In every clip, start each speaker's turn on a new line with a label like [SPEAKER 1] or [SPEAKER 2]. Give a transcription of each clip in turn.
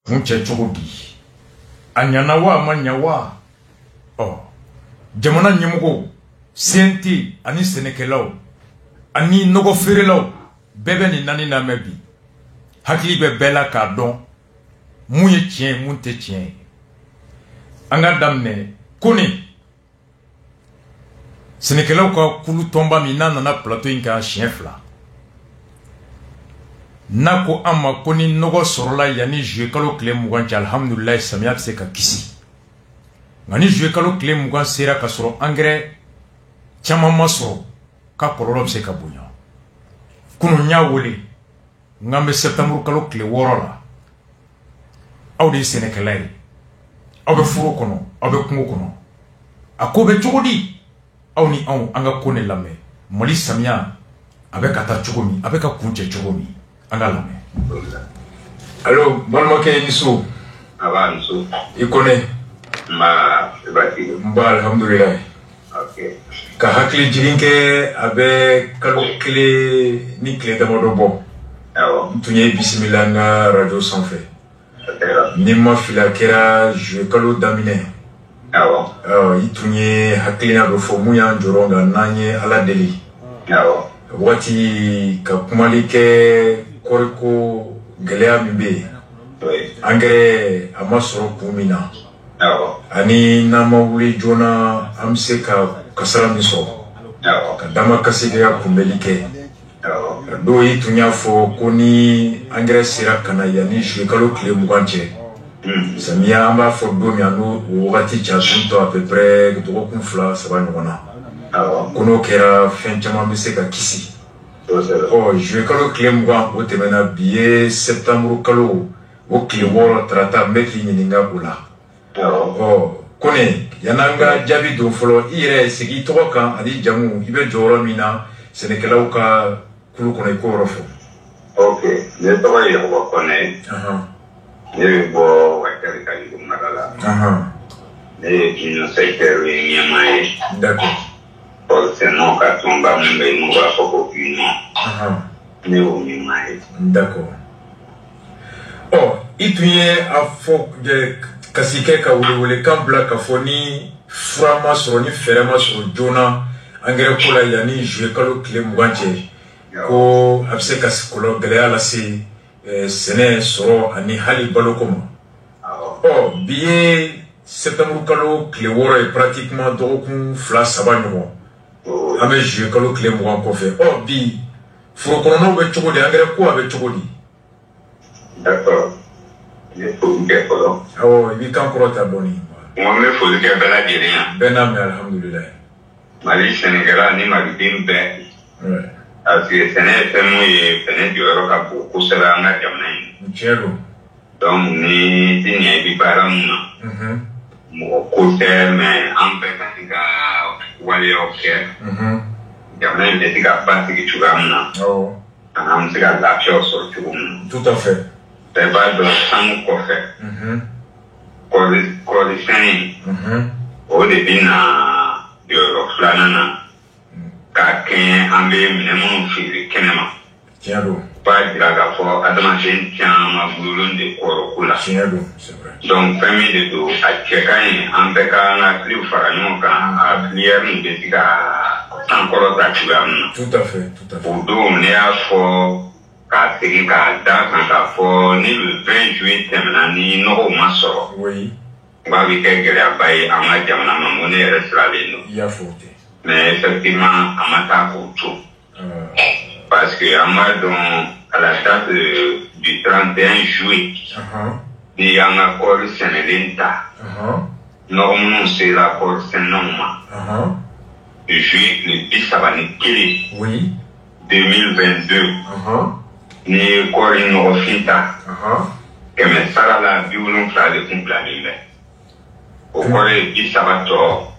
[SPEAKER 1] Munche chogodi. Anyanawa manyawa. Oh. Jamana nyemugo. Senti ani senekelaw. Ani nogo ferelaw. Bebe ni nani na mebi. Hakili be bela kardon. Mouye tien, mounte tien. Anga damne. Kone. Senekelaw ka kulu tomba mina nana plateau inka chien fla. Nako ama koni nogo sorola yani jwe kalo kle mugancha alhamdulillah samia se ka kisi. Ngani jwe kalo kle mugan sera ka soro engrais chama masoro ka kololo se ka bunya. Kuno nya wole ngambe septembre kalo kle worola. Awde Senekelay. Awbe furo kono, awbe kungo kono. Akobe chogodi. Awni aw anga kone lame. Mali samia abe kata chogomi, abe ka kunche chogomi. Anga lame. Allo, balmoke niso.
[SPEAKER 2] Aba niso.
[SPEAKER 1] Ikone.
[SPEAKER 2] Ma ebati.
[SPEAKER 1] Mba alhamdulillah.
[SPEAKER 2] Okay.
[SPEAKER 1] Ka hakli jirinke abe kalo kle ni kle damodo bo.
[SPEAKER 2] Awo.
[SPEAKER 1] Tunye bismillah nga radio sans fait. Nima fila kera je kalo damine.
[SPEAKER 2] Awo.
[SPEAKER 1] Itunye hakli na do fo muya njoronga nanye ala deli.
[SPEAKER 2] Awo.
[SPEAKER 1] Wati ka kumalike koriko gelea mimbe. Angere amasoro kumina.
[SPEAKER 2] Awo.
[SPEAKER 1] Ani nama wuli jona amse ka kasara miso.
[SPEAKER 2] Awo.
[SPEAKER 1] Ka dama kasige ya kumbelike.
[SPEAKER 2] Awo.
[SPEAKER 1] Do itunya fo koni angere sira kana yani shwekalo kle muganche. Samia amba fo do mi anu wati cha sunto à peu près to ko fla saba nyona.
[SPEAKER 2] Awo.
[SPEAKER 1] Kono kera fin chama mbese ka kisi. Oh, je kalo kle mugan o temena biye septembre kalo o kle woro trata mekli nyininga bula. Oh, kone yananga jabi do folo ire sigi toka adi jamu ibe joro mina Senekelaw ka kulu kono ko rofo.
[SPEAKER 2] Okay, ne to ba yo kone. Ne bo wakari kali kumagala. Ne kino secteur nyamae.
[SPEAKER 1] D'accord.
[SPEAKER 2] Pour ce nom ka tomba mbe mo ba ko kino. Ne o nyamae.
[SPEAKER 1] D'accord. Oh, itunye afo de kasike ka wule kambla ka foni frama so ni ferema so jona angere kola yani je kalo kle muganche ko abse kasikolo gele ala si sene soro ani hali balokoma. Oh, biye septembre kalo kle woro est pratiquement dokun fla sabanyo. Ame je kalo kle mugan ko fe. Oh, bi furo kono be chogodi angere ko abe chogodi.
[SPEAKER 2] D'accord. Ne faut que polo.
[SPEAKER 1] Oh, ibi kan korota boni.
[SPEAKER 2] Mo me faut que bela diria.
[SPEAKER 1] Benam alhamdulillah.
[SPEAKER 2] Mali Sénégal ni mali dimbe.
[SPEAKER 1] Ouais.
[SPEAKER 2] Parce que Sénégal fait muy fene du euro ka ko sera nga jamna.
[SPEAKER 1] Chero.
[SPEAKER 2] Donc ni tinya bi param. Mo ko mais en fait ka wale ok. Jamna de tika pasi ki chugamna.
[SPEAKER 1] Oh.
[SPEAKER 2] Am sika la pio sur chugum.
[SPEAKER 1] Tout à fait.
[SPEAKER 2] C'est pas de sang ko fait. Ko au début na de Roxlana ka ken ambe minemu fi kenema
[SPEAKER 1] Tiens-le.
[SPEAKER 2] pas diraga fo adama sen chama bulun de korokula
[SPEAKER 1] Tiens-le, c'est vrai.
[SPEAKER 2] donc famille de do a chekai ambe ka na clip faranyo ka a clear de tiga tankoro ta chugam
[SPEAKER 1] Tout à fait, tout à fait.
[SPEAKER 2] odo ne a fo ka tigi ka da ka fo ni le 20 juillet temnani no masoro
[SPEAKER 1] Oui.
[SPEAKER 2] ba bi ke gele abai ama jamana mamone restaurant no
[SPEAKER 1] Il y a faute.
[SPEAKER 2] mais effectivement amata ko tout parce que à la date du 31 juillet il y a un accord sénélenta normalement c'est l'accord sénoma juillet le 10 abanikili
[SPEAKER 1] Oui.
[SPEAKER 2] 2022 ni kori no finta que me sara la biulon fra de kumplani au kori 10 abato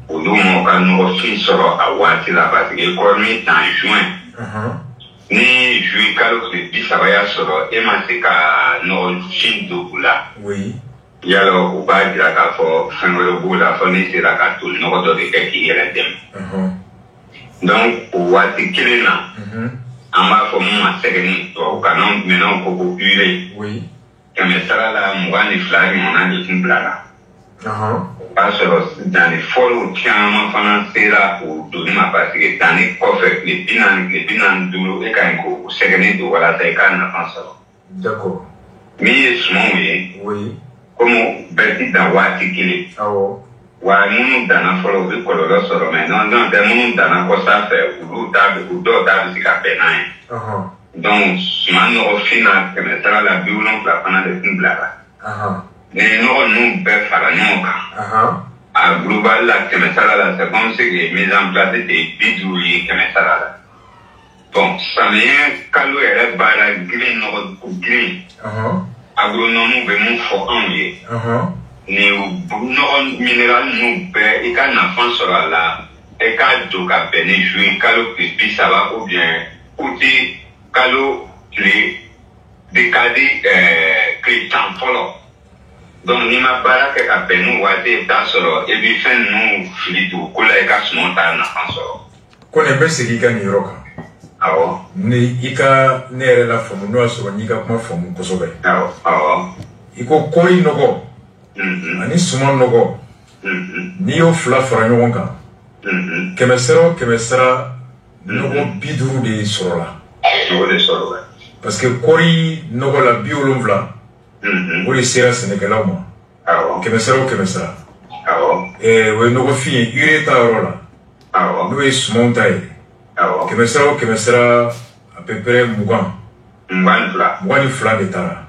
[SPEAKER 2] Oudoumo ka no fin soro a wati la parce que kormi en juin ni juillet kalo de bisabaya soro e ma se ka no fin dugula
[SPEAKER 1] Oui.
[SPEAKER 2] yalo o ba dira ka fo fenwelo bula fo ni se la ka tul no do de ke ki yele dem donc o wati kilena ama fo mo ma segeni to ka non menon ko ko ure
[SPEAKER 1] Oui.
[SPEAKER 2] kɛmɛ sara la 22 ɲɔgɔnna de tun bilara. O b'a sɔrɔ danni fɔlɔw caman fana sera o donni ma parce que danni kɔfɛ tile 45 e ka ɲi k'o sɛgɛnnen don walasa i ka nafa sɔrɔ.
[SPEAKER 1] D'accord.
[SPEAKER 2] Min ye sumanw ye.
[SPEAKER 1] Oui.
[SPEAKER 2] Komi bɛɛ ti dan waati kelen.
[SPEAKER 1] Awɔ.
[SPEAKER 2] Wa minnu danna fɔlɔ u bɛ kɔlɔlɔ sɔrɔ mais n'o tɛ minnu danna kɔsa fɛ olu dɔw ta bɛ se ka bɛn n'a ye. Donc suman nɔgɔfin na kɛmɛ sara la 70 fana de tun bilara. Ni nɔgɔ ninnu bɛɛ fara ɲɔgɔn kan. A global la kɛmɛ sara la c'est comme si que mise en place de 50 ye kɛmɛ sara la. Bon samiyɛ kalo yɛrɛ baara girin nɔgɔ girin. Agronome bɛ mun fɔ anw ye. Ni nɔgɔ minéral ninnu bɛɛ i ka nafa sɔrɔ a la i ka don ka bɛn ni juin kalo tile 30 ou bien uti kalo tile dekadi tile 10 fɔlɔ. Donc n'i ma baara kɛ ka bɛn n'o waati i bɛ taa sɔrɔ i bɛ fɛn ninnu fili dugukolo la i ka suman t'a nafa sɔrɔ.
[SPEAKER 1] Ko nin bɛ segin i ka nin yɔrɔ kan.
[SPEAKER 2] Awɔ.
[SPEAKER 1] Ni i ka ne yɛrɛ la faamu n'o y'a sɔrɔ n'i ka kuma faamu kosɛbɛ.
[SPEAKER 2] Awɔ.
[SPEAKER 1] I ko kɔɔri nɔgɔ. Ani suman nɔgɔ. N'i y'o fila fara ɲɔgɔn kan. Kɛmɛ sara o kɛmɛ sara nɔgɔ 50 de sɔrɔla.
[SPEAKER 2] Nɔgɔ de sɔrɔla.
[SPEAKER 1] Parce que kɔɔri nɔgɔ la 70. O de sera sɛnɛkɛlaw ma. Kɛmɛ sara o kɛmɛ sara. O ye nɔgɔfin ye urée ta yɔrɔ la. N'o ye sumanw ta ye. Kɛmɛ sara o kɛmɛ sara à peu près 20. 22 de taara.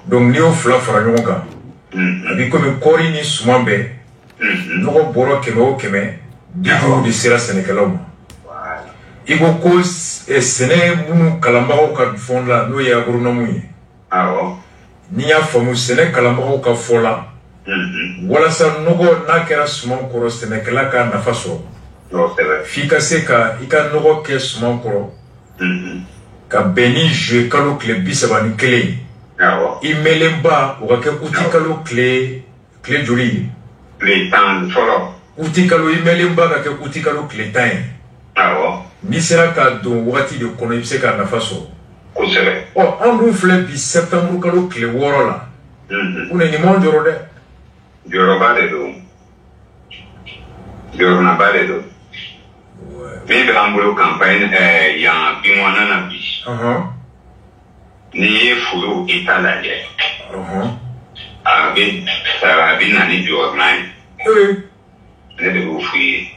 [SPEAKER 1] Donc n'i y'o fila fara ɲɔgɔn kan. A b'i komi kɔɔri ni suman bɛɛ. Nɔgɔ bɔrɔ 100 o 100 50 de sera sɛnɛkɛlaw ma. I ko ko sɛnɛ minnu kalanbagaw ka fɔn la n'o ye agronome ye. N'i y'a faamu sɛnɛ kalanbagaw ka fɔ la. Walasa nɔgɔ n'a kɛra suman kɔrɔ sɛnɛkɛla ka nafa sɔrɔ. F'i ka se ka i ka nɔgɔ kɛ suman kɔrɔ. Ka bɛn ni juillet kalo tile 31. I mɛnlenba o ka kɛ uti kalo tile joli ye.
[SPEAKER 2] Tile 10 fɔlɔ.
[SPEAKER 1] Uti kalo i mɛnlenba ka kɛ uti kalo tile 10 ye. N'i sera ka don wagati de kɔnɔ i bɛ se ka nafa sɔrɔ.
[SPEAKER 2] Kosɛbɛ.
[SPEAKER 1] An dun filɛ bi septembre kalo tile 6 la. U na nin man jɔrɔ dɛ.
[SPEAKER 2] Jɔyɔrɔba de don. Jɔyɔrɔba de don. Min bɛ an bolo campagne yan Binkɔnna na bi. N'i ye foro état lajɛ. A bɛ na ni jɔyɔrɔna ye. Ne de b'o f'i ye.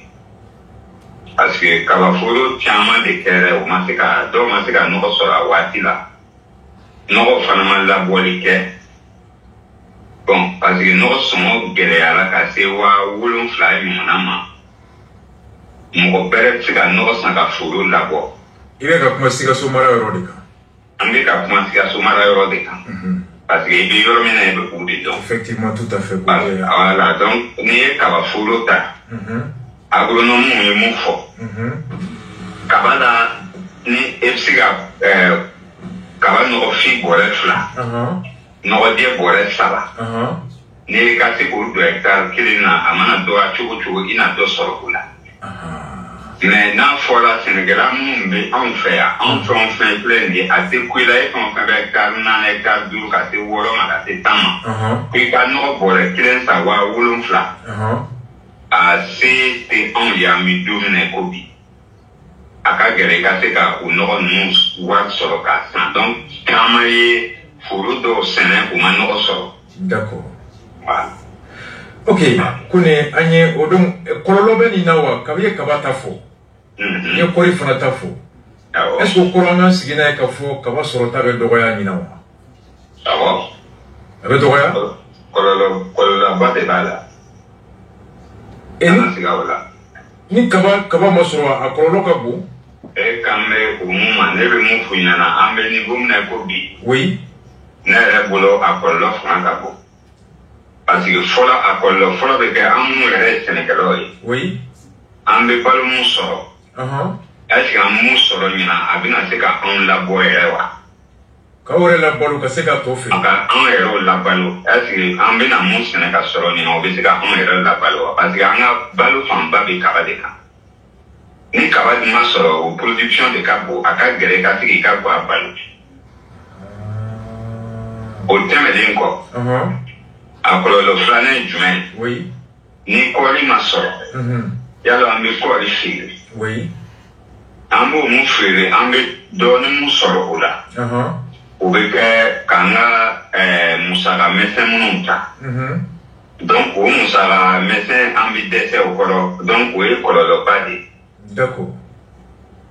[SPEAKER 2] Parce que kabaforo caman de kɛra dɔw ma se ka nɔgɔ sɔrɔ a waati la. Nɔgɔ fana ma labɔli kɛ. Bon parce que nɔgɔ sɔngɔ gɛlɛyara ka se 7,000 ɲɔgɔnna ma. Mɔgɔ bɛrɛ bɛ se ka nɔgɔ san ka foro labɔ.
[SPEAKER 1] I bɛ ka kuma Sikaso mara yɔrɔ de kan.
[SPEAKER 2] An bɛ ka kuma Sikaso mara yɔrɔ de kan. Parce que i bɛ yɔrɔ min na i bɛ k'o de dɔn.
[SPEAKER 1] Effectivement, tout à fait.
[SPEAKER 2] Voilà donc n'i ye kabaforo ta. Agronome ye mun fɔ. Kaba la ni e bɛ se ka kaba nɔgɔfin bɔrɛ 2. Nɔgɔjɛ bɔrɛ 3. N'i ka se k'o don hectare 1 na a mana dɔgɔya cogo o cogo i na dɔ sɔrɔ o la. Mais n'a fɔra sɛnɛkɛla minnu bɛ anw fɛ yan anw fɛn o fɛn filɛ nin ye a tɛ ku i la e fɛn o fɛn bɛ hectare 4 hectare 5 ka se 6 ma ka se 10 ma. Ko i ka nɔgɔ bɔrɛ 1 san 7,000. A se tɛ anw ye an bɛ don min na i ko bi. A ka gɛlɛn i ka se ka o nɔgɔ ninnu wari sɔrɔ k'a san donc caman ye foro dɔw sɛnɛ u ma nɔgɔ sɔrɔ.
[SPEAKER 1] D'accord.
[SPEAKER 2] Voilà.
[SPEAKER 1] Ok, Kone an ye o don kɔlɔlɔ bɛ nin na wa kabi ye kaba ta fɔ. N ye kɔɔri fana ta fɔ. Est-ce que o kɔrɔ an ka sigi n'a ye ka fɔ kaba sɔrɔ ta bɛ dɔgɔya ɲina wa?
[SPEAKER 2] Awɔ.
[SPEAKER 1] A bɛ dɔgɔya?
[SPEAKER 2] Kɔlɔlɔba de b'a la.
[SPEAKER 1] Ni kaba ma sɔrɔ a kɔlɔlɔ ka bon.
[SPEAKER 2] K'an bɛ o mun ma ne bɛ mun f'u ɲɛna an bɛ niveau min na ko bi.
[SPEAKER 1] Oui.
[SPEAKER 2] Ne yɛrɛ bolo a kɔlɔlɔ fanga ka bon. Parce que fɔlɔ a kɔlɔlɔ fɔlɔ bɛ kɛ an minnu yɛrɛ ye sɛnɛkɛlaw ye.
[SPEAKER 1] Oui.
[SPEAKER 2] An bɛ balo mun sɔrɔ. Est ce que an mun sɔrɔ ɲina a bɛna se ka anw labɔ yɛrɛ wa?
[SPEAKER 1] K'aw yɛrɛ labalo ka se ka tɔ feere.
[SPEAKER 2] Ka anw yɛrɛ labalo est ce que an bɛna mun sɛnɛ ka sɔrɔ ɲina o bɛ se ka anw yɛrɛ labalo wa? Parce que an ka balo fanba bɛ kaba de kan. Ni kaba dun ma sɔrɔ o production de ka bon a ka gɛlɛn ka se k'i ka guwa balo. o tɛmɛlen kɔ a kɔlɔlɔ filanan ye jumɛn ye ni kɔɔri ma sɔrɔ yala an bɛ kɔɔri feere an b'o mun feere an bɛ dɔɔnin mun sɔrɔ o la o bɛ kɛ k'an ka musaka misɛn minnu ta donc o musaka misɛn an bɛ dɛsɛ o kɔrɔ donc o ye kɔlɔlɔba de ye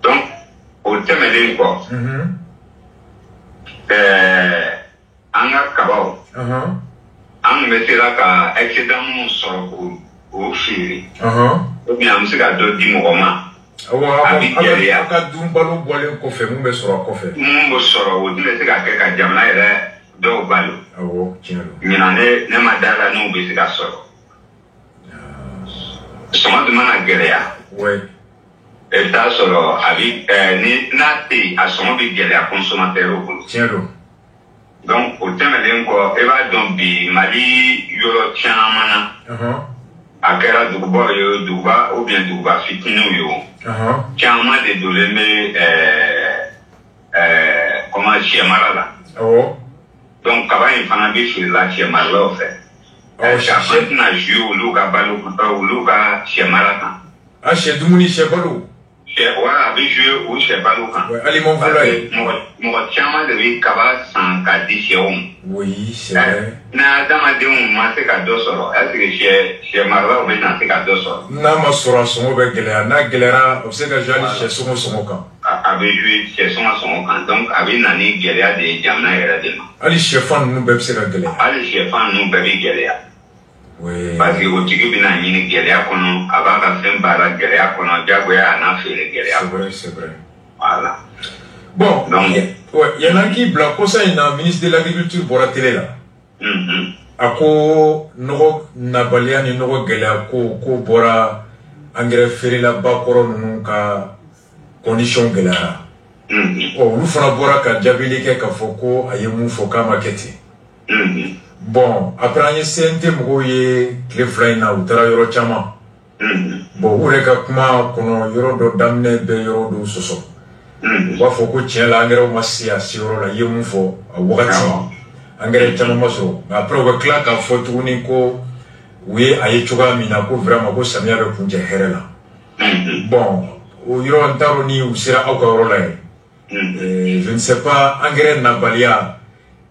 [SPEAKER 2] donc o tɛmɛlen kɔ an ka kabaw an bɛ se ka excédent minnu sɔrɔ o feere ou bien an bɛ se ka dɔ di mɔgɔ ma a bɛ gɛlɛya
[SPEAKER 1] a ka dun balo bɔlen kɔfɛ mun bɛ sɔrɔ a kɔfɛ
[SPEAKER 2] mun bɛ sɔrɔ o tun bɛ se ka kɛ ka jamana yɛrɛ dɔw balo ɲinan ne ma da la n'u bɛ se ka sɔrɔ sɔngɔ tun mana gɛlɛya i bɛ taa sɔrɔ a bɛ ni n'a tɛ yen a sɔngɔ bɛ gɛlɛya consommateur bolo donc o tɛmɛnen kɔ i b'a dɔn bi Mali yɔrɔ caman na a kɛra dugubaw ye duguba ou bien duguba fitininw ye o caman de donnen bɛ comment sɛ mara la donc kaba in fana bɛ feerela sɛ maralaw fɛ sɛ tɛna jouer olu ka balo olu ka sɛ mara kan
[SPEAKER 1] a sɛ dumuni sɛ balo
[SPEAKER 2] wala a bɛ jouer o sɛ balo kan
[SPEAKER 1] aliment fɔlɔ ye
[SPEAKER 2] mɔgɔ caman de bɛ kaba san k'a di sɛw ma n'a adamadenw ma se ka dɔ sɔrɔ est-ce que sɛ maralaw bɛ na se ka dɔ sɔrɔ
[SPEAKER 1] n'a ma sɔrɔ a sɔngɔ bɛ gɛlɛya n'a gɛlɛyara a bɛ se ka jouer hali sɛ sɔngɔ kan
[SPEAKER 2] a bɛ jouer sɛ sɔngɔ kan donc a bɛ na ni gɛlɛya de ye jamana yɛrɛ de ma
[SPEAKER 1] hali sɛfan ninnu bɛɛ bɛ se ka gɛlɛya
[SPEAKER 2] hali sɛfan ninnu bɛɛ bɛ gɛlɛya parce que o tigi bɛna ɲini gɛlɛya kɔnɔ a b'a ka fɛn baara gɛlɛya kɔnɔ jagoya a n'a feere gɛlɛya
[SPEAKER 1] c'est vrai
[SPEAKER 2] voilà
[SPEAKER 1] bon yan'an k'i bila kosa in na ministre de l'agriculture bɔra télé la a ko nɔgɔ nabaliya ni nɔgɔ gɛlɛya ko bɔra engrais feerelaba kɔrɔ ninnu ka condition gɛlɛyara olu fana bɔra ka jaabili kɛ k'a fɔ ko a ye mun fɔ k'a ma kɛ ten bon après an ye CNT mɔgɔw ye tile fila in na u taara yɔrɔ caman bon u yɛrɛ ka kuma kɔnɔ yɔrɔ dɔ daminɛ bɛ yɔrɔ dɔw sɔsɔ u b'a fɔ ko tiɲɛ la engrais ma se a seyɔrɔ la i ye mun fɔ a wagati engrais caman ma sɔrɔ nka après u bɛ tila k'a fɔ tuguni ko u ye a ye cogoya min na ko vraiment ko samiya bɛ kuncɛ hɛrɛ la bon o yɔrɔ n t'a dɔn ni u sera aw ka yɔrɔ la ye je ne sais pas engrais nabaliya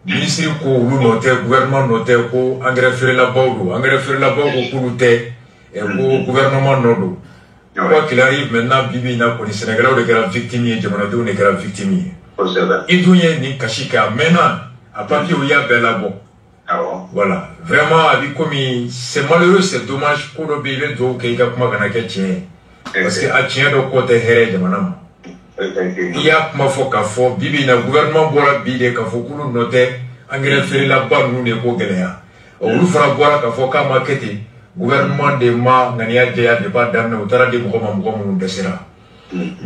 [SPEAKER 1] ministre ko olu nɔ tɛ gouvernement nɔ tɛ ko engrais feerelabaw don engrais feerelabaw ko k'olu tɛ ko gouvernement nɔ don quoi qu'il arrive maintenant bibi in na kɔni sɛnɛkɛlaw de kɛra victime ye jamanadenw de kɛra victime ye i dun ye nin kasi kɛ a mɛnna a papier u y'a bɛɛ labɔ voilà vraiment a bɛ komi c'est malheureux c'est dommage ko dɔ bɛ yen i bɛ dugawu kɛ i ka kuma kana kɛ tiɲɛ ye parce que a tiɲɛ dɔ kɔ tɛ hɛrɛ jamana ma i y'a kuma fɔ k'a fɔ bibi in na gouvernement bɔra bi de k'a fɔ k'olu nɔ tɛ engrais feerelaba ninnu de ko gɛlɛya olu fana bɔra k'a fɔ k'a ma kɛ ten gouvernement de ma ŋaniya jɛya depuis a daminɛ u taara di mɔgɔ ma mɔgɔ minnu dɛsɛra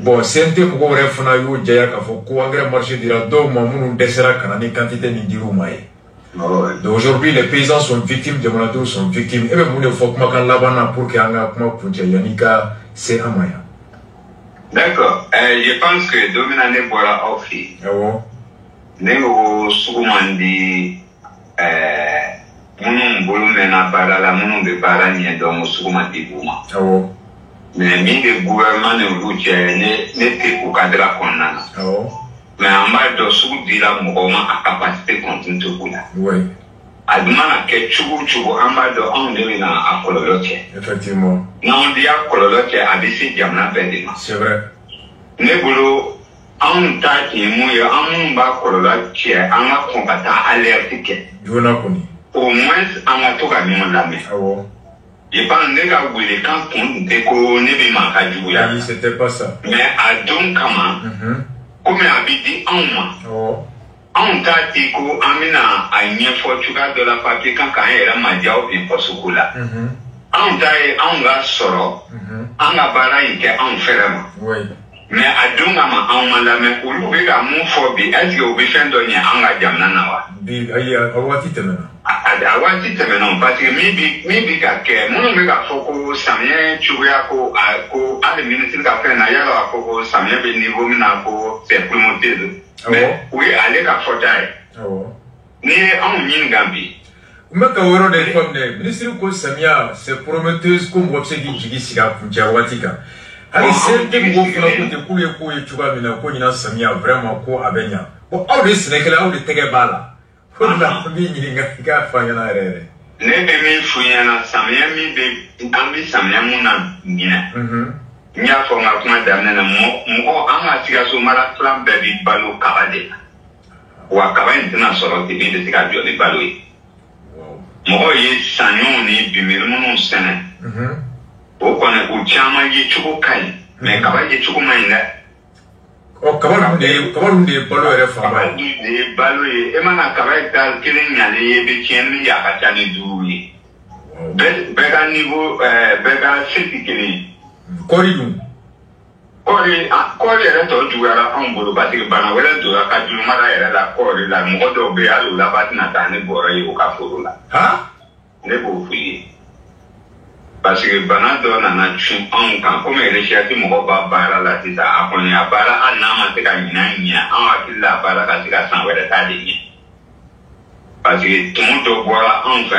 [SPEAKER 1] bon CNT mɔgɔw yɛrɛ fana y'o jɛya k'a fɔ ko engrais marché dira dɔw ma minnu dɛsɛra ka na ni quantité min dir'u ma ye donc aujourd'hui les paysans sont victimes jamanadenw sont victimes e bɛ mun de fɔ kumakan laban na pour que an ka kuma kuncɛ yanni ka se an ma yan.
[SPEAKER 2] D'accord. Je pense que Domina ne bɔra aw fɛ yen. Ne ko sugu man di minnu bolo mɛnna baara la minnu bɛ baara ɲɛ dɔn o sugu man di u ma. Mais min bɛ gouvernement ni olu cɛ ne tɛ o cadre kɔnɔna na. Mais an b'a dɔn sugu dira mɔgɔw ma a capacité continue cogo la. A dun mana kɛ cogo o cogo an b'a dɔn anw de bɛna a kɔlɔlɔ cɛ.
[SPEAKER 1] Effectivement.
[SPEAKER 2] N'anw de y'a kɔlɔlɔ cɛ a bɛ se jamana bɛɛ de ma.
[SPEAKER 1] C'est vrai.
[SPEAKER 2] Ne bolo anw ta tun ye mun ye an minnu b'a kɔlɔlɔ cɛ an ka kɔn ka taa alerte kɛ.
[SPEAKER 1] Joona kɔni.
[SPEAKER 2] Au moins an ka to ka ɲɔgɔn lamɛn. Je pense ne ka welekan kun tɛ ko ne bɛ maa ka juguya.
[SPEAKER 1] Oui, c'était pas ça.
[SPEAKER 2] Mais a don kama. Komi a bɛ di anw ma. Anw t'a di ko an bɛna a ɲɛfɔ cogoya dɔ la papier kan k'an yɛrɛ maja o bi pɔsoko la. Anw ta ye anw ka sɔrɔ an ka baara in kɛ anw fɛrɛ ma. Mais a don kama anw ma lamɛn olu bɛ ka mun fɔ bi est-ce que o bɛ fɛn dɔ ɲɛ an ka jamana na wa?
[SPEAKER 1] Bi ayi a waati tɛmɛna.
[SPEAKER 2] A waati tɛmɛna parce que min bɛ ka kɛ minnu bɛ ka fɔ ko samiyɛ cogoya ko hali ministre ka fɛn na yala a fɔ ko samiyɛ bɛ niveau min na ko c'est primordial. Mais o ye ale ka fɔta ye. on y gambi.
[SPEAKER 1] Mais quand on est comme des ministres comme Samia, c'est prometteuse comme vous observez qui s'y a pour Diawatika. Allez, c'est que vous faites de couler pour les Tuba, mais la Koina Samia vraiment quoi à Benya. Bon, on est là où les Tegabala. Faut la famille, il y a Fayana.
[SPEAKER 2] Ne fuyana Samia mi ambi Samia muna gina. Nya fo ma kuma damna mo anga tiga so mara flam be bi balo kabade. Wa kabain tana soro ti bi de tiga joli balo yi. Mo yi sanyo ni bi mi mo sene. O kone o chama yi chuko kai. Me kabaje chuko mainda.
[SPEAKER 1] O kabalunde balo ere fa ba.
[SPEAKER 2] De balo yi e mana kabai ta kelen nyale ye be chien ya ka tani duwi. Bega niveau bega setikeli.
[SPEAKER 1] Kori dun.
[SPEAKER 2] Kori yɛrɛ tɔ juguyara anw bolo parce que bana wɛrɛ donna ka jugu mara yɛrɛ la kɔɔri la mɔgɔ dɔw bɛ yen hali o la ba tɛna taa ne bɔra ye o ka foro la. Ne b'o f'i ye parce que bana dɔ nana cun anw kan komi recherche mɔgɔ b'a baara la sisan a kɔni a baara hali n'a ma se ka ɲinan ɲɛ anw hakili la a baara ka se ka san wɛrɛ ta de ɲɛ parce que tumu dɔ bɔra anw fɛ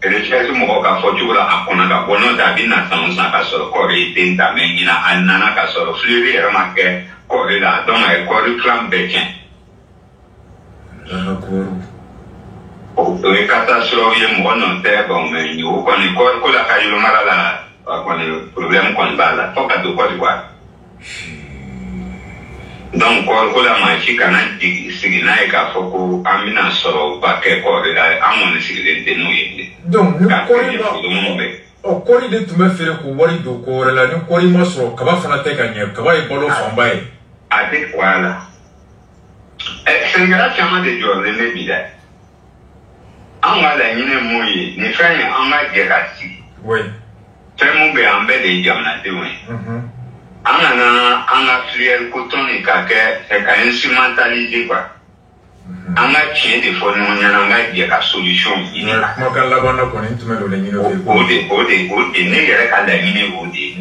[SPEAKER 2] recherche mɔgɔ ka fɔ cogo la a kɔnɔ ka bɔ n'o tɛ a bɛ na san o san ka sɔrɔ kɔɔri ye den ta mɛ ɲina a nana ka sɔrɔ filɛli yɛrɛ ma kɛ kɔɔri la donc a ye kɔɔri tilan bɛɛ tiɲɛ. O ye catastrophe ye mɔgɔ nɔ tɛ bon mɛ o kɔni kɔɔri ko la ka yɔrɔ mara la a kɔni problème kɔni b'a la fo ka to Côte d'Ivoire. Donc kɔɔri ko la maa si kana sigi n'a ye k'a fɔ ko an bɛna sɔrɔ ba kɛ kɔɔri la an kɔni sigilen tɛ n'o ye.
[SPEAKER 1] Donc ni kɔɔri de tun bɛ feere k'o wari don ko wɛrɛ la ni kɔɔri ma sɔrɔ kaba fana tɛ ka ɲɛ kaba ye balo fanba ye.
[SPEAKER 2] A tɛ ko a la. Sɛnɛkɛla caman de jɔlen bɛ bi dɛ. An ka laɲini mun ye nin fɛn ye an ka jɛ ka sigi. Fɛn mun bɛ an bɛɛ de ye jamanadenw ye. An kana an ka filière coton ni ka kɛ ka instrumentaliser quoi. An ka tiɲɛ de fɔ ɲɔgɔn ɲɛna an ka jɛ ka solution ɲini.
[SPEAKER 1] Kumakan laban na kɔni tun bɛ don laɲini
[SPEAKER 2] o de ne yɛrɛ ka laɲini o de ye.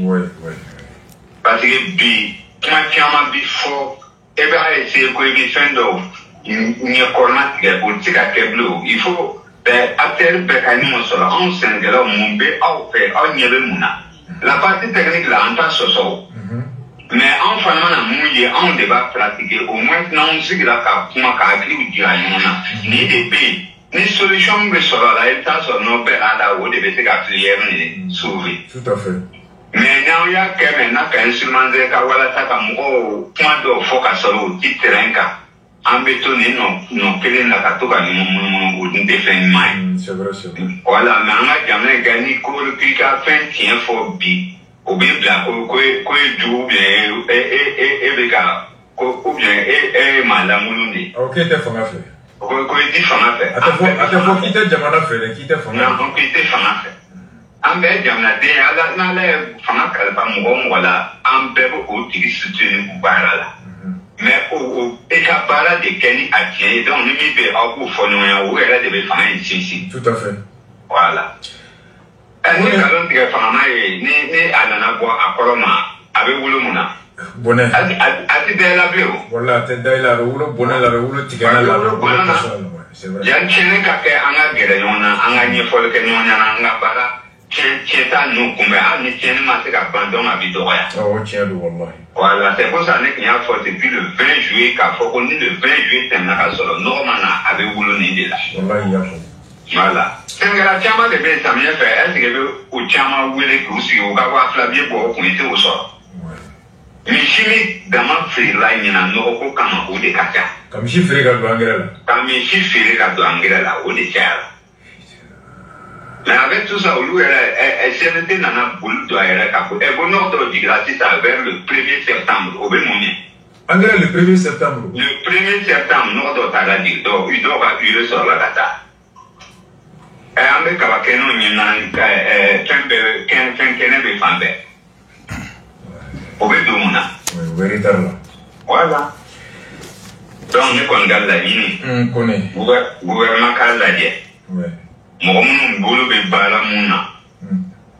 [SPEAKER 2] Parce que bi kuma caman bi fɔ e b'a essayer ko i bɛ fɛn dɔw ɲɛkɔrɔma tigɛ o tɛ se ka kɛ bilen o il faut acteur bɛɛ ka ɲɔgɔn sɔrɔ anw sɛnɛkɛlaw mun bɛ aw fɛ aw ɲɛ bɛ mun na la partie technique la an t'a sɔsɔ o. Mais anw fana mana mun ye anw de b'a pratiquer au moins n'anw sigira ka kuma ka hakiliw jira ɲɔgɔn na nin de bɛ yen ni solution bɛ sɔrɔ a la i bɛ taa sɔrɔ n'o bɛɛ la o de bɛ se ka filière nin sauver.
[SPEAKER 1] Tout à fait.
[SPEAKER 2] Mais n'aw y'a kɛ mɛ n'a ka instrumenter ka walasa ka mɔgɔw kuma dɔw fɔ ka sɔrɔ o ti terrain kan an bɛ to nin nɔ kelen na ka to ka munumunu o dun tɛ fɛn ɲuman ye.
[SPEAKER 1] C'est vrai c'est vrai.
[SPEAKER 2] Voilà mais an ka jamana in kan ni ko k'i ka fɛn tiɲɛ fɔ bi. O bɛ bila ko ye jugu bien e bɛ ka ko ou bien e maa lamunu de.
[SPEAKER 1] Awɔ k'e tɛ fanga fɛ.
[SPEAKER 2] Ko i ti fanga fɛ.
[SPEAKER 1] A tɛ fɔ k'i tɛ jamana fɛ dɛ k'i tɛ fanga fɛ.
[SPEAKER 2] Non k'i tɛ fanga fɛ. An bɛɛ jamanaden ye ala n'ala ye fanga kalifa mɔgɔ o mɔgɔ la an bɛɛ bɛ o tigi soutenir u baara la. Mais e ka baara de kɛ ni a tiɲɛ ye donc ni min bɛ aw k'u fɔ ɲɔgɔn ye o yɛrɛ de bɛ fanga in sinsin.
[SPEAKER 1] Tout à fait.
[SPEAKER 2] Voilà. Ni nkalon tigɛ fanga ye ni a nana bɔ a kɔrɔ ma a bɛ wolo mun na.
[SPEAKER 1] Bonɛ.
[SPEAKER 2] A ti da i la bilen o.
[SPEAKER 1] Wala a tɛ da i la a bɛ wolo bonɛ la a bɛ wolo tigɛ la a bɛ wolo kasa la.
[SPEAKER 2] Yan tiɲɛni ka kɛ an ka gɛrɛ ɲɔgɔn na an ka ɲɛfɔli kɛ ɲɔgɔn ɲɛna an ka baara tiɲɛ t'a ninnu kunbɛn hali ni tiɲɛni ma se ka ban donc a bɛ dɔgɔya.
[SPEAKER 1] Awɔ tiɲɛ don walahi.
[SPEAKER 2] Voilà c'est pour ça ne tun y'a fɔ depuis le 20 juillet k'a fɔ ko ni le 20 juillet tɛmɛna ka sɔrɔ nɔgɔ ma na a bɛ wolo nin de la.
[SPEAKER 1] Walahi y'a fɔ.
[SPEAKER 2] Voilà. Sɛnɛkɛla caman de bɛ yen samiyɛ fɛ est-ce que bɛ o caman wele k'u sigi u ka 2000 bɔ o kun i tɛ o sɔrɔ. Misi min dama feerela ɲinan nɔgɔ ko kama o de ka ca.
[SPEAKER 1] Ka misi feere ka don angɛrɛ la.
[SPEAKER 2] Ka misi feere ka don angɛrɛ la o de cayara. Mais avec tout ça olu yɛrɛ CNT nana boli don a yɛrɛ ka fɔ ko nɔgɔ dɔw jiginra sisan vers le 1er septembre o bɛ mun ɲɛ.
[SPEAKER 1] Angɛrɛ le 1er septembre.
[SPEAKER 2] Le 1er septembre nɔgɔ dɔw taara jigin dɔw ka urée sɔrɔla ka taa. An bɛ kaba kɛnɛw ɲinan fɛn kɛnɛ bɛ fan bɛɛ. O bɛ don mun na.
[SPEAKER 1] O bɛ retard la.
[SPEAKER 2] Voilà. Donc ne kɔni ka laɲini.
[SPEAKER 1] Kɔni.
[SPEAKER 2] Gouvernement k'a lajɛ. Mɔgɔ minnu bolo bɛ baara mun na.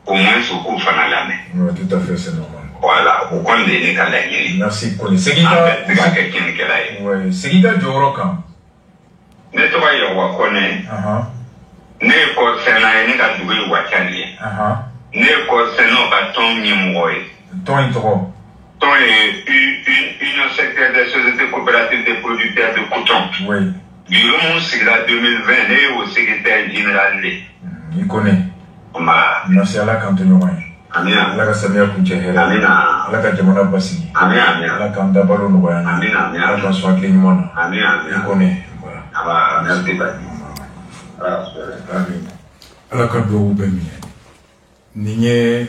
[SPEAKER 2] Au moins u k'u fana lamɛn.
[SPEAKER 1] Tout à fait c'est normal.
[SPEAKER 2] Voilà o kɔni de ye ne ka laɲini.
[SPEAKER 1] Merci Kone.
[SPEAKER 2] An bɛɛ tɛ se ka kɛ tiɲɛnikɛla ye.
[SPEAKER 1] Segin i ka jɔyɔrɔ kan.
[SPEAKER 2] ne tɔgɔ ye Wakone. Ne ye kɔɔrisɛnɛla ye ne ka dugu ye Wacali ye. Ne ye kɔɔrisɛnɛlaw ka tɔn ɲɛmɔgɔ ye.
[SPEAKER 1] Tɔn in tɔgɔ?
[SPEAKER 2] Tɔn ye Union sectorielle des sociétés coopératives des producteurs de coton.
[SPEAKER 1] Oui.
[SPEAKER 2] Bureau mun sigira 2020 ne ye o secrétaire général de.
[SPEAKER 1] I connais. Merci Ala k'an to ɲɔgɔn ye.
[SPEAKER 2] Amina.
[SPEAKER 1] Ala ka samiya kuncɛ hɛrɛ.
[SPEAKER 2] Amina.
[SPEAKER 1] Ala ka jamana basigi.
[SPEAKER 2] Amina, amina.
[SPEAKER 1] Ala k'an dabalo nɔgɔya.
[SPEAKER 2] Amina, amina.
[SPEAKER 1] Ala k'an sɔn hakili ɲuman na.
[SPEAKER 2] Amina, amina.
[SPEAKER 1] I connais.
[SPEAKER 2] Merci Badi.
[SPEAKER 1] Ala ka duwawu bɛɛ minɛ. Nin ye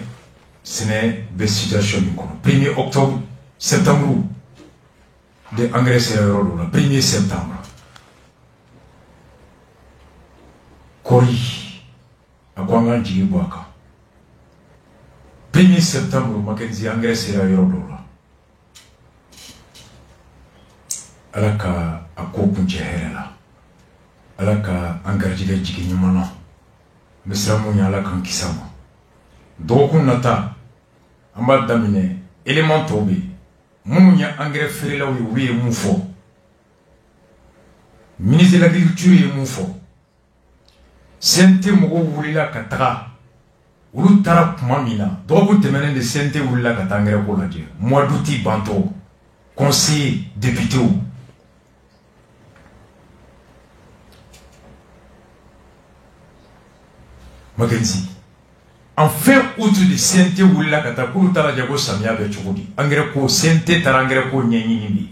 [SPEAKER 1] sɛnɛ bɛ situation min kɔnɔ. 1er octobre, septembre de engrais sera yɔrɔ dɔ la. 1er septembre. Kɔri a ko an k'an jigi bɔ a kan. 1er septembre Mackenzie engrais sera yɔrɔ dɔ la. Ala ka a ko kuncɛ hɛrɛ la. Ala ka an garijɛgɛ jigin ɲuman na. N bɛ siran mun ye Ala k'an kisi a ma. Dɔgɔkun nata an b'a daminɛ élément tɔw bɛ yen minnu ye engrais feerelaw ye olu ye mun fɔ. Ministre de l'agriculture ye mun fɔ. CNT mɔgɔw wulila ka taga olu taara kuma min na dɔgɔkun tɛmɛnen de CNT wulila ka taa engrais ko lajɛ. Mois d'août bantɔ conseiller député Mackenzie en fin août de CNT wulila ka taa k'olu taara lajɛ ko samiya bɛ cogo di. Engrais ko CNT taara engrais ko ɲɛɲini de.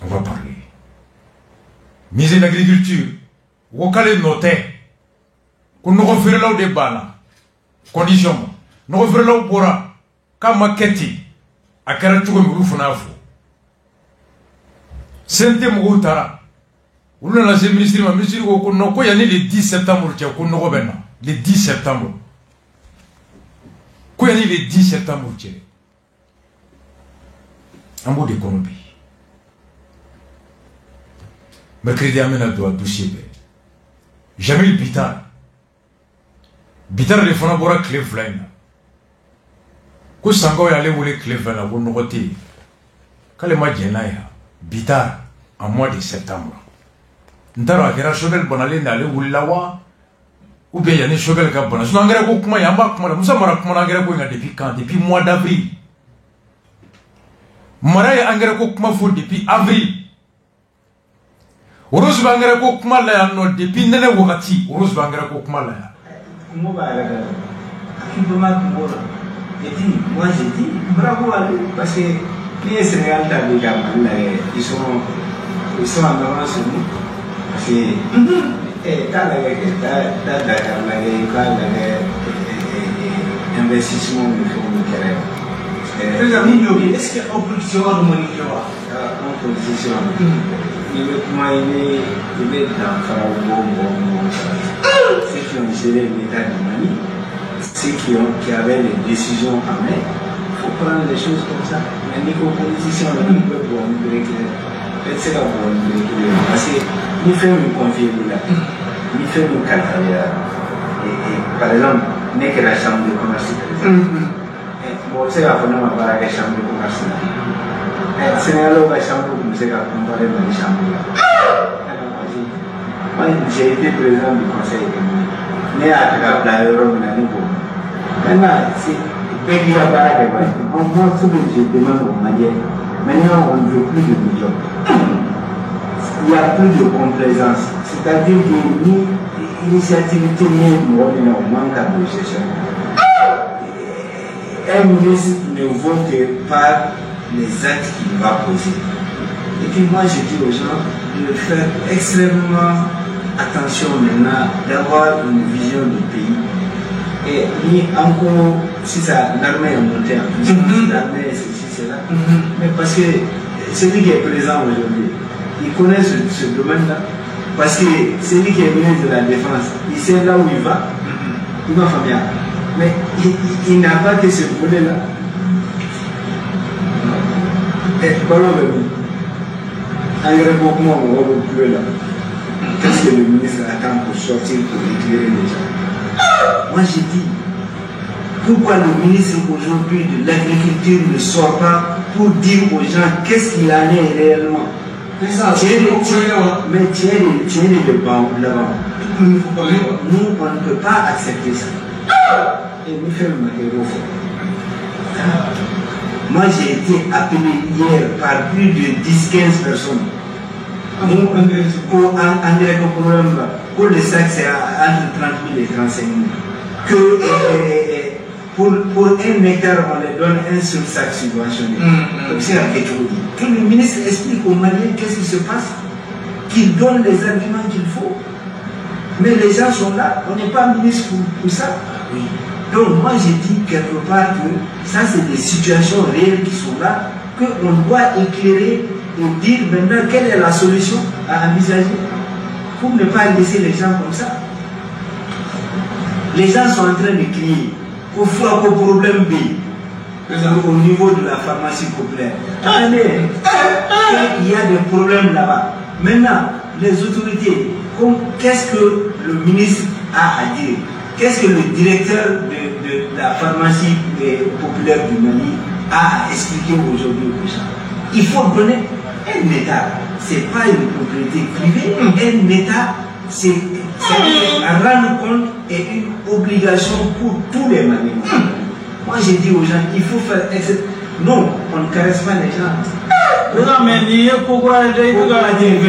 [SPEAKER 1] On va parler. Ministre de l'agriculture, ko k'ale nɔ tɛ ko nɔgɔ feerelaw de banna condition ma. Nɔgɔ feerelaw bɔra k'a ma kɛ ten a kɛra cogo min olu fana y'a fɔ. CNT mɔgɔw taara olu nana se ministre ma. Ministre ko non ko yanni le 10 septembre cɛ ko nɔgɔ bɛ na. Le 10 septembre. Ko yanni le 10 septembre cɛ. An b'o de kɔnɔ bi. Mercredi an bɛna don a dossier bɛɛ. Jamil Bitar. Bitar de fana bɔra tile 2 in na. Ko Sankaw y'ale wele tile 20 na ko nɔgɔ tɛ yen. K'ale ma jɛn n'a ye. Bitar en mois de septembre. N t'a dɔn a kɛra Choguel banalen d'ale wulila wa ou bien yanni Choguel ka bana. Sinon engrais ko kuma ye an b'a kuma na. Musa Mara kuma na engrais ko in kan depuis quand? Depuis mois d'avril. Mara ye engrais ko kuma fɔ depuis avril. Rose bɛ engrais ko kuma la yan nɔ depuis nɛnɛ wagati. Rose bɛ engrais ko kuma la yan.
[SPEAKER 3] Kungo b'a yɛrɛ la. Hakilima kungo la. Et puis moi j'ai dit bravo à lui parce que ni ye Sénégal ta bi ka Mali lajɛ ils sont en avance sur nous parce que k'a lajɛ kɛ taa Dakar lajɛ k'a lajɛ investissement min fɛnw min kɛra. Président ni y'o ye est-ce que aw politicien ka dumuni kɛ wa? An politicien i bɛ kuma i bɛ danfara bɔ mɔgɔ ceux qui ont géré l'État du Mali, ceux qui avaient les décisions en main. Il faut prendre les choses comme ça. Mais les politiciens, ils peuvent voir un peu c'est là pour parce que nous faisons une confiance là, nous faisons une calculatrice. Et par exemple, nous sommes la chambre de commerce. Bon, c'est la première fois que la chambre de commerce. C'est la chambre de commerce qui a comparé dans les chambres. Moi, j'ai été président du conseil économique. Mais à la Europe, maintenant, c'est moi, ce que je demande aux Maliens, maintenant on ne veut plus de millions. Il n'y a plus de complaisance. C'est-à-dire que ni l'initiative on manque de gestion. Un ministre ne vote pas les actes qu'il va poser. Et puis moi je dis aux gens de faire extrêmement attention maintenant, d'avoir une vision du pays. Et ni encore, si ça, l'armée est montée en puissance, l'armée est ceci, c'est là. Mais parce que celui qui est présent aujourd'hui, il connaît ce domaine-là. Parce que celui qui est ministre de la Défense, il sait là où il va bien. Mais il n'a pas que ce volet-là. Et parlons de lui. Engrais beaucoup moins, on va plus là. Qu'est-ce que le ministre attend pour sortir, pour éclairer les gens? Moi j'ai dit, pourquoi le ministre aujourd'hui de l'agriculture ne sort pas
[SPEAKER 4] pour dire aux gens qu'est-ce qu'il en est réellement. Mais tiens le banc là-bas. Nous, on ne peut pas accepter ça. Et nous faisons ma héros. Moi, j'ai été appelé hier par plus de 10-15 personnes. Pour André Kokolomba, pour le sac, c'est entre 30 000 et 35 000. Pour 1 hectare, on les donne un seul sac subventionné. Donc c'est un pétrole. Que le ministre explique aux Maliens qu'est-ce qui se passe, qu'il donne les arguments qu'il faut. Mais les gens sont là, on n'est pas ministre pour ça. Oui. Donc moi j'ai dit quelque part que ça c'est des situations réelles qui sont là, qu'on doit éclairer et dire maintenant quelle est la solution à envisager pour ne pas laisser les gens comme ça. Les gens sont en train de crier au problème B au niveau de la pharmacie populaire. Attendez, il y a des problèmes là-bas. Maintenant, les autorités, qu'est-ce que le ministre a à dire? Qu'est-ce que le directeur de la pharmacie populaire du Mali a à expliquer aujourd'hui aux gens? Il faut donner un État, ce n'est pas une propriété privée, un État, c'est rendre compte et une obligation pour tous les Maliens. Moi j'ai dit aux gens, il faut faire non, on ne caresse pas les gens.
[SPEAKER 3] Non, mais il y a pourquoi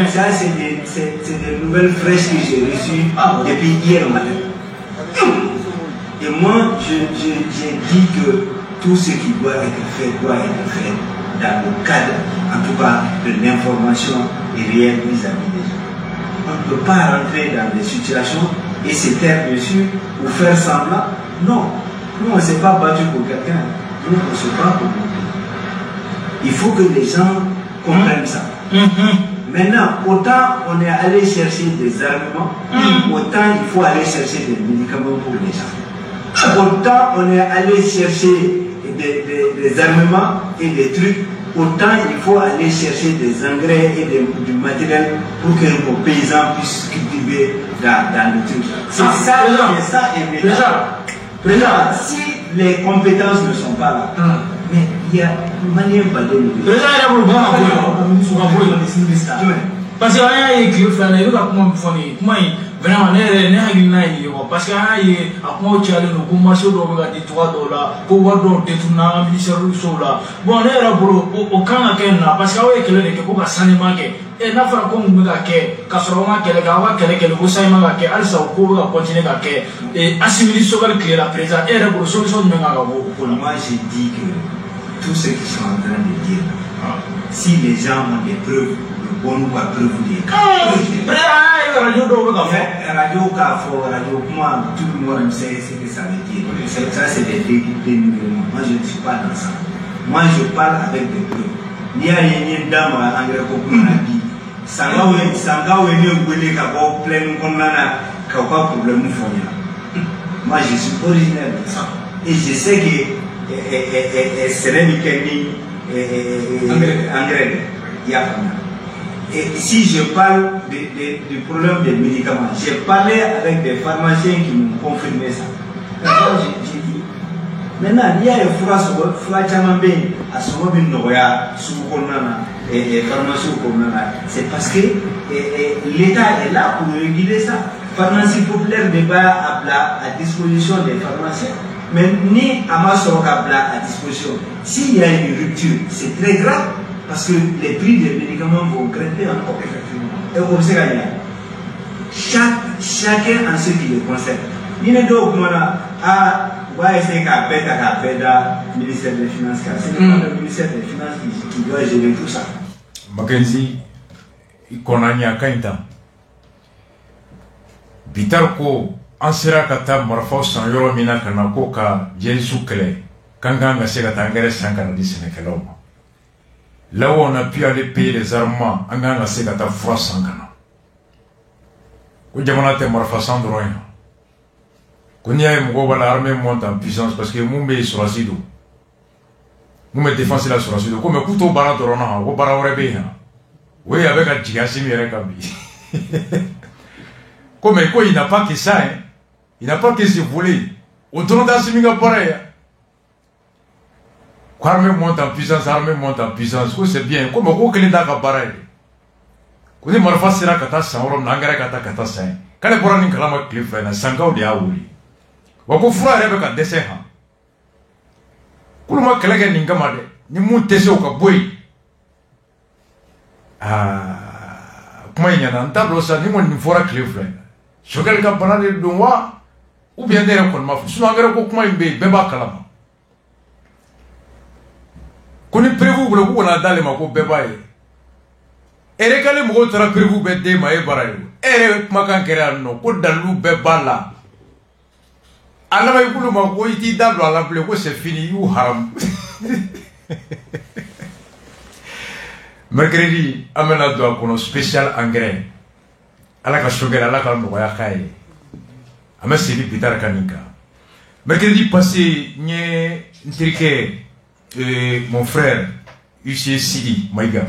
[SPEAKER 4] ça c'est des nouvelles fraîches que j'ai reçues depuis hier matin. Et moi j'ai dit que tout ce qui doit être fait dans le cadre, en tout cas, de l'information réelle vis-à-vis des gens. On ne peut pas rentrer dans des situations et se taire dessus ou faire semblant. Non, nous on ne s'est pas battu pour quelqu'un, nous on se bat pour nous. Il faut que les gens comprennent ça. Maintenant, autant on est allé chercher des arguments, autant il faut aller chercher des médicaments pour les gens. Autant on est allé chercher des armements et des trucs, autant il faut aller chercher des engrais et du matériel pour que nos paysans puissent cultiver dans le truc. C'est ça et maintenant, si les compétences ne sont pas là, mais il y a une manière de donner.
[SPEAKER 3] Parce que rien est écrit, il y a comment vraiment parce que à moi tu as le commencé de $3 pour voir donc détourner ministère là bon là aucun parce que que pour et n'a pas comme nous continuer et assimiler la présence et la solution
[SPEAKER 4] moi j'ai dit que tout ce qu'ils sont en train de dire, si les gens ont des preuves, bon ou pas preuve radio, moi, tout le monde sait ce que ça veut dire. Ça, c'est des dénigrements. Moi, je ne suis pas dans ça. Moi, je parle avec des preuves. Il y a une dame en Grèce qui m'a dit Sanga ou une plein problème. Moi, je suis originaire de ça. Et je sais que c'est engrais. Il y a pas mal. Et si je parle du problème des médicaments, j'ai parlé avec des pharmaciens qui m'ont confirmé ça. J'ai dit, maintenant, il y a un c'est parce que l'État est là pour réguler ça. Pharmacie populaire n'est pas à disposition des pharmaciens, mais ni à ma à disposition. S'il y a une rupture, c'est très grave. Parce que les prix des médicaments vont grimper encore effectivement. Et on sait rien. Chacun en ce qui le concerne. Il ne doit pas essayer qu'à faire le ministère des Finances. C'est le ministère des Finances qui doit gérer tout ça.
[SPEAKER 1] Mackenzie, Konanya Kainta. Bitarko, Ansira Kata, Marfos, San Yoromina, Kanakoka, Jensu Kele, Kanganga Segatangere Sankana di Sénégaloma. Là où on a pu aller payer les armements, on a assez de France en Ghana. Quand on a marfasan de rien. Quand il y a l'armée monte en puissance parce que Moumbe est sur la Sido. Moumbe défense là sur la Sido. Comme couteau barat de Rona, ou barat Rebé. Oui, avec un Tigasimi Rekabi. Comme quoi il n'a pas que ça, il n'a pas que se voler. Au tournant d'Assimiga pareil. Armée monte en puissance, armée monte en puissance. C'est bien. Comme on voit que les dagas pareil. Quand on marfa sera kata sanro nangara kata sain. Quand les borani kalama cliff na sangao dia wuli. Wako fura rebe ka dessin ha. Kuluma kelege ningama de. Ni mun tese o ka boy. Kuma yana ntablo sa ni mon fura cliff na. Shokel ka banane donwa ou bien des kon ma fu. Sunangara ko kuma imbe beba kalama. Koni prévu bolo ko na dale ma ko beba ye. Ere kale mo tara prévu be de ma e barayo. Ere makan kera no ko dalu be bala. Ala may kulu ma ko iti dablo ala ple ko c'est fini you haram. Mercredi amena do kono spécial engrais. Ala ka sugar ala ka no ya kai. Ame sili pitar kanika. Mercredi passé nye ntrike mon frère Huissier Sidi Maïga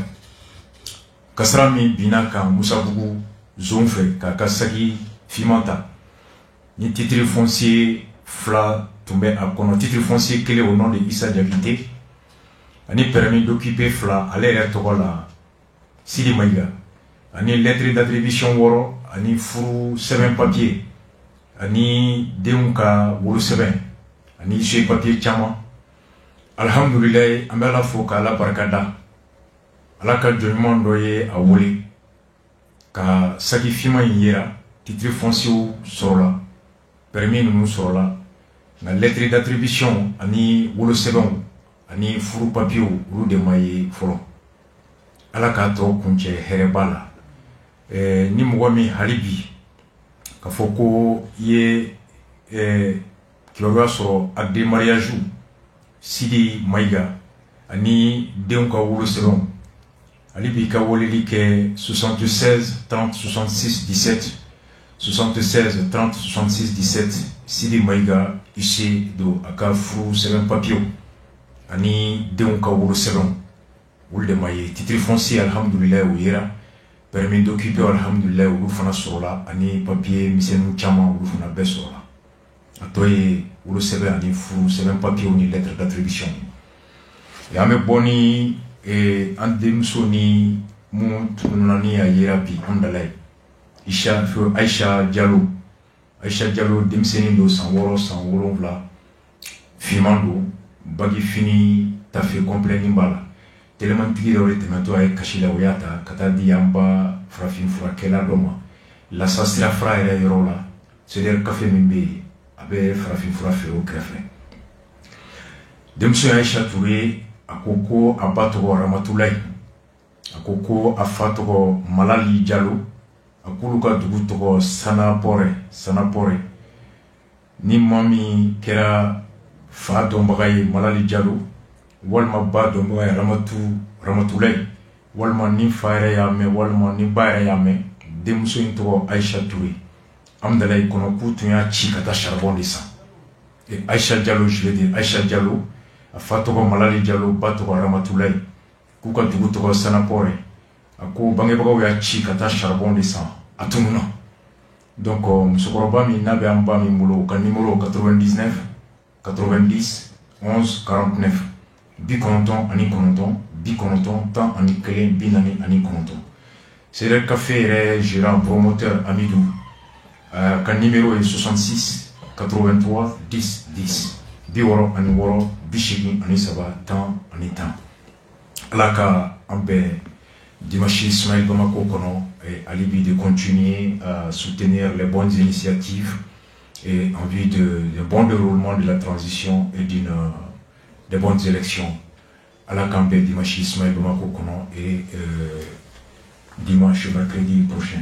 [SPEAKER 1] Kasrami Binaka Moussabougou Zonfre Kakasaki Fimanta ni titre foncier Fla tombé à Kono titre foncier clé au nom de Issa Diabité ani permis d'occuper Fla à l'air Togola Sidi Maïga ani lettre d'attribution Woro ani fou semaine papier ani Deunka Woro semaine ani chez papier Chama. Alhamdulillah, amela foka la barakada. Ala ka joliment doye a wole. Ka saki fima yera, titre foncier sorola. Permis nous sorola. Na lettre d'attribution ani wolo sebon ani furu papier ru de maye foro. Ala ka to kunche herebala. Ni mwami halibi. Ka foko ye kiloga soro agde mariage Sidi Maïga ani Deunka Wolo Selon Ali Bika Woleli ke 76 30 66 17 76 30 66 17 Sidi Maïga ici do Akafou Seven Papio ani Deunka Wolo Selon Wulde Maye titre foncier alhamdulillah ou yera permis d'occuper alhamdulillah ou fana sola ani papier misenu chama ou fana besola atoye Wolo Seven ani fou Seven Papio ni lettre d'attribution et ame boni et andemso ni mon tunani a yerapi ondalay Aïcha Diallo demseni do san woro vla filmando bagi fini tafe complet nimbala tellement tigi ore temeto ay kashila oyata kata diamba frafin frakela doma la sasira frère yorola c'est-à-dire café mimbe abe frafin frafe o krefe demso Aïcha Touré akoko abato Ramatulay akoko afato Malali Diallo akuluka dugu togo sanapore ni mami kera fa dombagaye Malali Diallo walma ba dombagaye Ramatulay walma ni faire yame walma ni baire yame demso into Aïcha Touré amdalay kono kutunya chikata charbon de sang et Aïcha Diallo je vais dire Aïcha Diallo afatogo Malali Diallo batogo Ramatulay kuka dugu togo sanapore ako bangebago ya chikata charbon de sang atumuna donc musokoroba mi nabe amba mi mulo ka numéro 99 90 11 49 bikonton ani konton bikonton tant ani kelen binani ani konton c'est le café gérant promoteur Amidou ka numéro est 66 83 10 10 biworo ani woro bishigi ani saba tant ani tant alaka ambe Dimashi Ismaël Bamako Kono et alibi de continuer à soutenir les bonnes initiatives et en vue de bon déroulement de la transition et de bonnes élections à la campagne Dimashi Ismaël Bamako Kono et dimanche mercredi prochain.